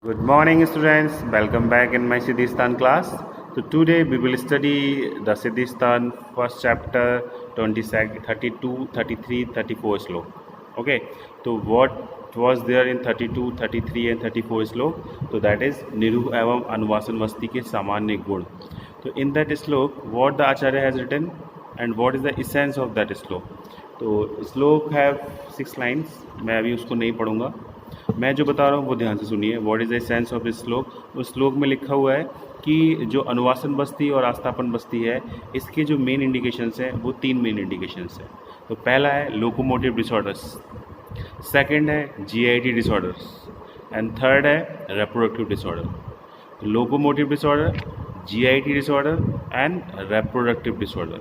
Good morning, students. Welcome back in my Siddhistan class. So today we will study the Siddhistan first chapter 32, 33, 34 slok. Okay. So what was there in 32, 33 and 34 slok? So that is Niruh एवं अनुवासन वस्ती के सामान्य गुण. So in that slok, what the Acharya has written and what is the essence of that slok? तो श्लोक है 6 lines. मैं अभी उसको नहीं पढ़ूंगा. मैं जो बता रहा हूँ वो ध्यान से सुनिए. What is the sense of this श्लोक? उस श्लोक में लिखा हुआ है कि जो अनुवासन बस्ती और आस्थापन बस्ती है, इसके जो मेन इंडिकेशंस हैं वो 3 मेन इंडिकेशंस हैं. तो पहला है लोकोमोटिव डिसऑर्डर्स, सेकंड है जीआईटी डिसऑर्डर्स एंड थर्ड है reproductive disorder. Locomotive disorder, GIT disorder and reproductive disorder.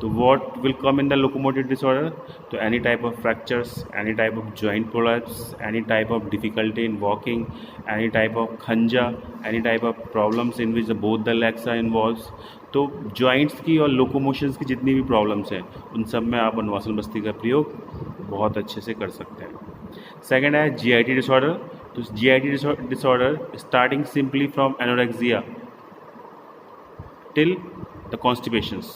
So what will come in the locomotive disorder? So any type of fractures, any type of joint prolapse, any type of difficulty in walking, any type of khanja, any type of problems in which both the legs are involved. तो joints की और लोकोमोशंस की जितनी भी problems हैं उन सब में आप अनुवासन बस्ती का प्रयोग बहुत अच्छे से कर सकते हैं. सेकेंड है GIT डिसऑर्डर. तो GIT disorder starting simply from anorexia till the constipations.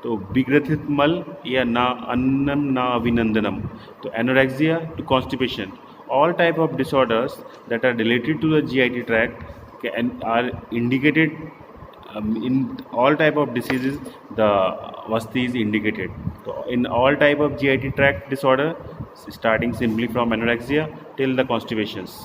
तो विग्रथित मल या ना अन्नम ना अभिनंदनम. तो anorexia to constipation, all type of disorders that are related to the GIT tract are indicated. In all type of diseases the vasti is indicated. So in all type of GIT tract disorder starting simply from anorexia till the constipations,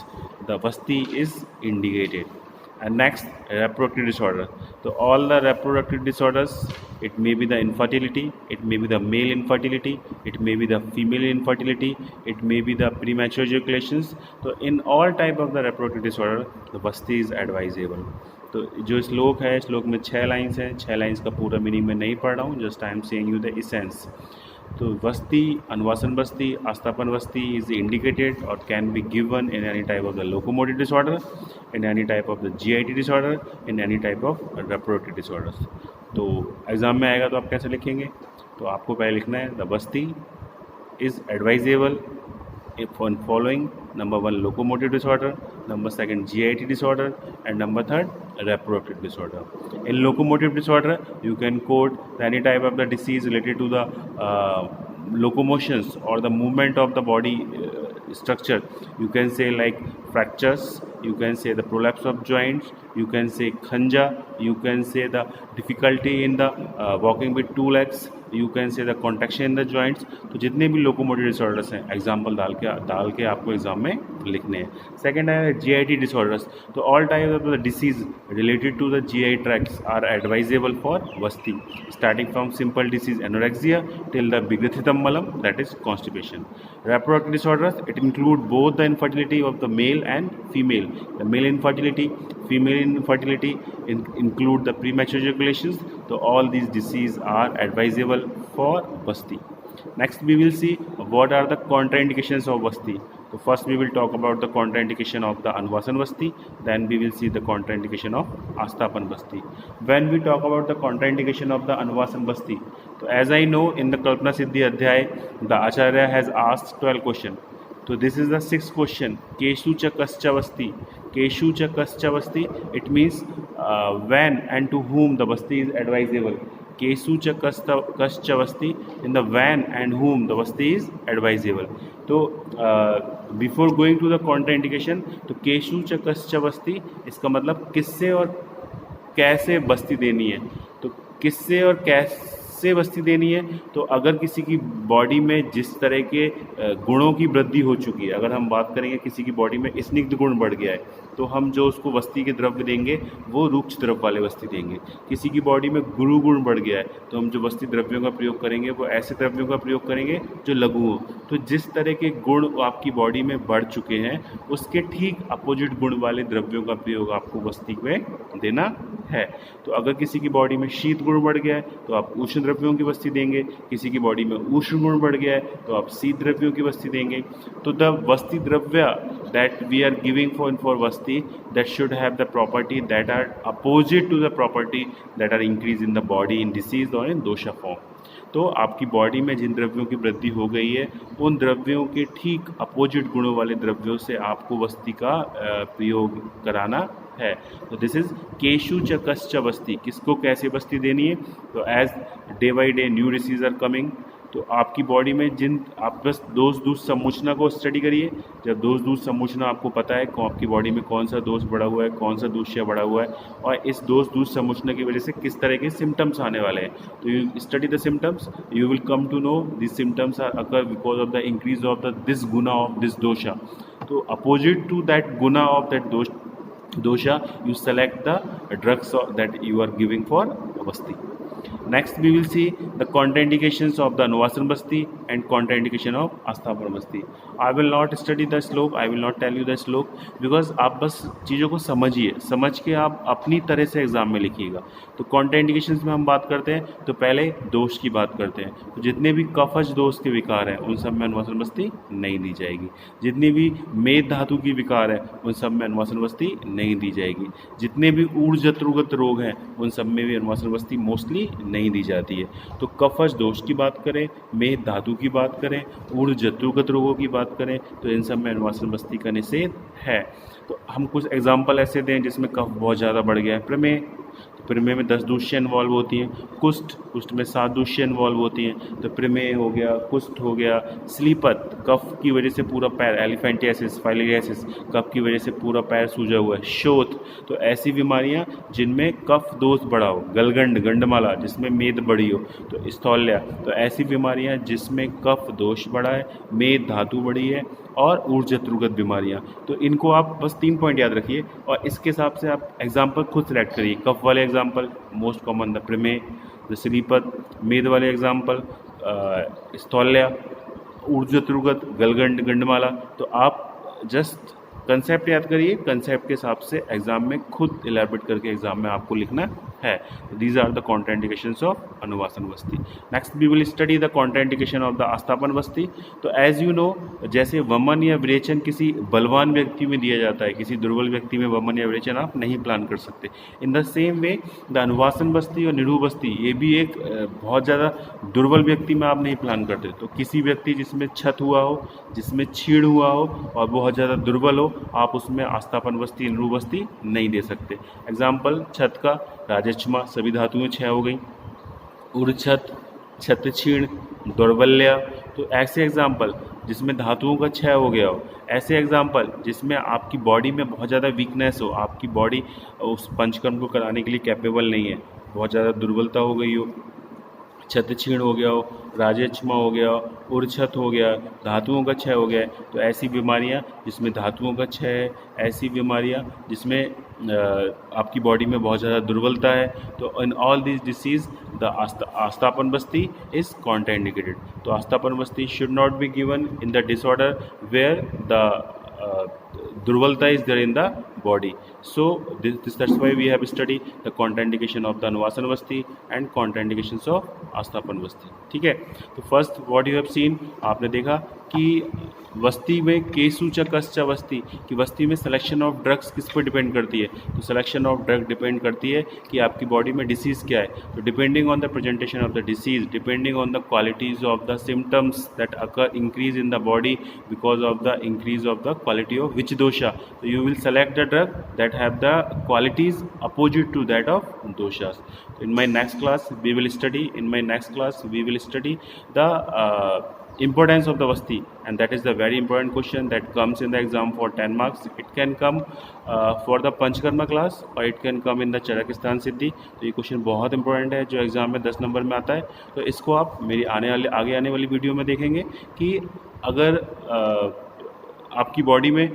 the vasti is indicated. And next, reproductive disorder. So all the reproductive disorders, it may be the infertility, it may be the male infertility, it may be the female infertility, it may be the premature ejaculations. So in all type of the reproductive disorder, the vasti is advisable. तो जो श्लोक है, श्लोक में 6 lines हैं. 6 lines का पूरा meaning मैं नहीं पढ़ रहा हूँ, just I am saying you the essence. तो वस्ती, अनुवासन बस्ती, आस्थापन बस्ती इज इंडिकेटेड और can be given in any type of the locomotive disorder, in any type of the GIT disorder, in any type of reproductive disorders. तो exam में आएगा तो आप कैसे लिखेंगे? तो आपको पहले लिखना है the Basti is advisable on following: number 1 locomotive disorder, number 2 GIT disorder, and number 3 reproductive disorder. In locomotive disorder you can quote any type of the disease related to the locomotions or the movement of the body structure. You can say like fractures, you can say the prolapse of joints, you can say khanja, you can say the difficulty in the walking with 2 legs, you can say the contraction in the joints. तो जितने भी locomotive disorders हैं example डाल के आपको exam में लिखने हैं. सेकेंड है GIT डिसऑर्डर्स. तो all type of the disease related to the GI tracts are advisable for vasti, starting from simple disease anorexia till the विग्रथितम मलम, that is constipation. Reproductive disorders, it include both the infertility of the male and female. The male infertility, female infertility include the premature ejaculations. So all these diseases are advisable for basti. Next we will see what are the contraindications of basti. So first we will talk about the contraindication of the Anvasan basti, then we will see the contraindication of Asthapan basti. When we talk about the contraindication of the Anvasan basti, so as I know in the Kalpana Siddhi Adhyay the Acharya has asked 12 questions. So this is the 6th question. Keshu cha kascha basti. Keshu cha kascha basti, it means when and to whom the basti is advisable. Keshu cha kascha basti, in the when and whom the basti is advisable. तो before going to the contraindication, तो केशु च कसच बस्ती, इसका मतलब किससे और कैसे बस्ती देनी है. तो किससे और कैसे बस्ती देनी है? तो अगर किसी की बॉडी में जिस तरह के गुणों की वृद्धि हो चुकी है, अगर हम बात करेंगे किसी की बॉडी में स्निग्ध गुण बढ़ गया है, तो हम जो उसको बस्ती के द्रव्य देंगे वो रुक्ष द्रव्य वाले बस्ती देंगे. किसी की बॉडी में गुरु गुण बढ़ गया है, तो हम जो बस्ती द्रव्यों का प्रयोग करेंगे वो ऐसे द्रव्यों का प्रयोग करेंगे जो लघु हो. तो जिस तरह के गुण आपकी बॉडी में बढ़ चुके हैं उसके ठीक अपोजिट गुण वाले द्रव्यों का प्रयोग आपको बस्ती में देना है। तो अगर किसी की बॉडी में शीत गुण बढ़ गया है तो आप उष्ण द्रव्यों की वस्ती देंगे, किसी की बॉडी में उष्ण गुण बढ़ गया है तो आप शीत द्रव्यों की वस्ती देंगे। तो द वस्ती द्रव्य that we are giving for vasti that should have the property that are opposite to the property that are increase in the body in disease और इन दोषा फॉर्म। तो आपकी बॉडी में जिन द्रव्यों की वृद्धि हो गई है उन द्रव्यों के ठीक अपोजिट गुणों वाले द्रव्यों से आपको वस्ती का प्रयोग कराना है। तो दिस इज केशु च कश्च वस्ती, किसको कैसे वस्ती देनी है। तो as day by day new disease are coming, तो आपकी बॉडी में जिन आप बस दोष दूष समुचना को स्टडी करिए। जब दोष दूष समुचना आपको पता है आपकी बॉडी में कौन सा दोष बढ़ा हुआ है, कौन सा दूष्य बढ़ा हुआ है और इस दोष दूष समुचना की वजह से किस तरह के सिम्टम्स आने वाले हैं, तो you study the symptoms, you will come to know this symptoms are occur because of the increase of the this guna of this dosha. तो opposite to that guna of that dosha you select the drugs that you are giving for vasti. Next we will see the contraindications of the Anuvasan Vasti and contraindication of Asthapan Vasti. I will not study the श्लोक, I will not tell you the श्लोक because आप बस चीज़ों को समझिए, समझ के आप अपनी तरह से एग्ज़ाम में लिखिएगा। तो contraindications में हम बात करते हैं तो पहले दोष की बात करते हैं। तो जितने भी कफज दोष के विकार हैं उन सब में अनुवासन वस्ती नहीं दी जाएगी। जितनी भी मेद धातु की विकार है उन सब में अनुवासन वस्ती नहीं दी जाएगी। जितने भी ऊर्जत्रुगत रोग हैं उन सब में भी अनुवासन वस्ती मोस्टली नहीं दी जाती है। तो कफज दोष की बात करें, मेद धातु की बात करें, ऊर्जत्रुगत रोगों की बात करें तो इन सब में अनुवासन वस्ती का निषेध है। तो हम कुछ एग्जाम्पल ऐसे दें जिसमें कफ बहुत ज़्यादा बढ़ गया है। प्रमेय, तो प्रमेय में 10 दूष्य इन्वॉल्व होती हैं। कुष्ठ में 7 दूष्य इन्वॉल्व होती हैं। तो प्रमेय हो गया, कुष्ठ हो गया। स्लीपत, कफ की वजह से पूरा पैर, एलिफेंटियासिस, फाइलेरियासिस, कफ की वजह से पूरा पैर सूजा हुआ है। शोथ, तो ऐसी बीमारियां जिनमें कफ दोष बढ़ा हो। गलगंड, गंडमाला जिसमें मेद बढ़ी हो। तो स्थौल्या, तो ऐसी बीमारियां जिसमें कफ दोष बढ़ा है, मेद धातु बढ़ी है और ऊर्जत्रुगत बीमारियां। तो इनको आप बस 3 पॉइंट याद रखिए और इसके हिसाब से आप एग्जाम्पल खुद सेलेक्ट करिए। कफ वाले एग्जाम्पल मोस्ट कॉमन द प्रमेय, द स्लीपत, मेद वाले एग्जाम्पल स्थौल्या, ऊर्जत्रुगत, गलगंड, गंडमाला। तो आप जस्ट कंसेप्ट याद करिए, कंसेप्ट के हिसाब से एग्जाम में खुद इलेबोरेट करके एग्जाम में आपको लिखना है। These are the contraindications of anuvasan vasti. Next we will study the contraindication of the asthapan vasti. तो एज यू नो, जैसे वमन या विरेचन किसी बलवान व्यक्ति में दिया जाता है, किसी दुर्बल व्यक्ति में वमन या विरेचन आप नहीं प्लान कर सकते। In the same way the anuvasan vasti और निरूह वस्ती, ये भी एक बहुत ज़्यादा दुर्बल व्यक्ति में आप नहीं प्लान करते। तो किसी व्यक्ति जिसमें क्षत हुआ हो, जिसमें छीड़ हुआ हो और बहुत ज़्यादा दुर्बल हो, आप उसमें आस्थापन वस्ती, निरूह वस्ती नहीं दे सकते। एग्जाम्पल छत का, राजक्षमा, सभी धातुएं 6 हो गई। उर्छत, छतछीण, दौर्बल्य, तो ऐसे एग्जाम्पल जिसमें धातुओं का क्षय हो गया हो। ऐसे एग्जाम्पल जिसमें आपकी बॉडी में बहुत ज़्यादा वीकनेस हो, आपकी बॉडी उस पंचकर्म को कराने के लिए कैपेबल नहीं है, बहुत ज़्यादा दुर्बलता हो गई हो। छतछीण हो गया हो, राजक्षमा हो गया, उर्छत हो गया, धातुओं का क्षय हो गया है। तो ऐसी बीमारियां जिसमें धातुओं का क्षय है, ऐसी बीमारियां जिसमें आपकी बॉडी में बहुत ज़्यादा दुर्बलता है, तो in all this disease the asthapan vasti is contraindicated. तो asthapan vasti should not be given in the disorder where the durvalta is there in the body. So that's why we have studied the contraindication of the अनुवासन वस्ती and contraindications of आस्थापन वस्ती। ठीक है, तो first what you have seen, आपने देखा कि वस्ती में केसु च कश्च वस्ती, कि वस्ती में सिलेक्शन ऑफ ड्रग्स किस पर डिपेंड करती है। तो सिलेक्शन ऑफ ड्रग डिपेंड करती है कि आपकी बॉडी में डिसीज़ क्या है। तो depending on the presentation of the disease, depending on the qualities of the symptoms that occur increase in the body because of the increase of the quality of which dosha, तो you will select the drug that have the qualities opposite to that of doshas. In my next class we will study the importance of the vasti, and that is the very important question that comes in the exam for 10 marks. It can come for the panchakarma class or it can come in the चरक स्थान सिद्धि। तो ये question बहुत important है जो exam में 10 number में आता है। तो इसको आप मेरी आगे आने वाली वीडियो में देखेंगे कि अगर आपकी बॉडी में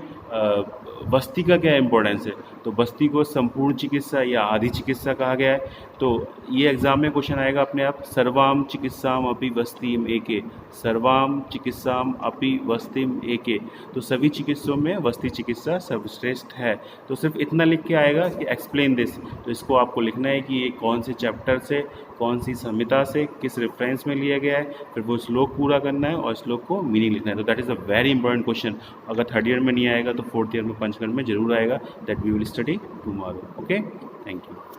वस्ती का क्या इंपॉर्टेंस है। तो बस्ती को संपूर्ण चिकित्सा या आधि चिकित्सा कहा गया है। तो ये एग्जाम में क्वेश्चन आएगा अपने आप, सर्वाम चिकित्साम अपि वस्तिम एके, सर्वाम चिकित्साम अपि वस्तिम एके, तो सभी चिकित्सों में वस्ती चिकित्सा सर्वश्रेष्ठ है। तो सिर्फ इतना लिख के आएगा कि एक्सप्लेन दिस, तो इसको आपको लिखना है कि ये कौन से चैप्टर से, कौन सी संहिता से, किस रेफरेंस में लिया गया है, फिर वो श्लोक पूरा करना है और श्लोक को मीनिंग लिखना है। तो that is a very important question. अगर थर्ड ईयर में नहीं आएगा तो फोर्थ ईयर में पंचकर्म में जरूर आएगा। That we will study tomorrow. Okay, thank you.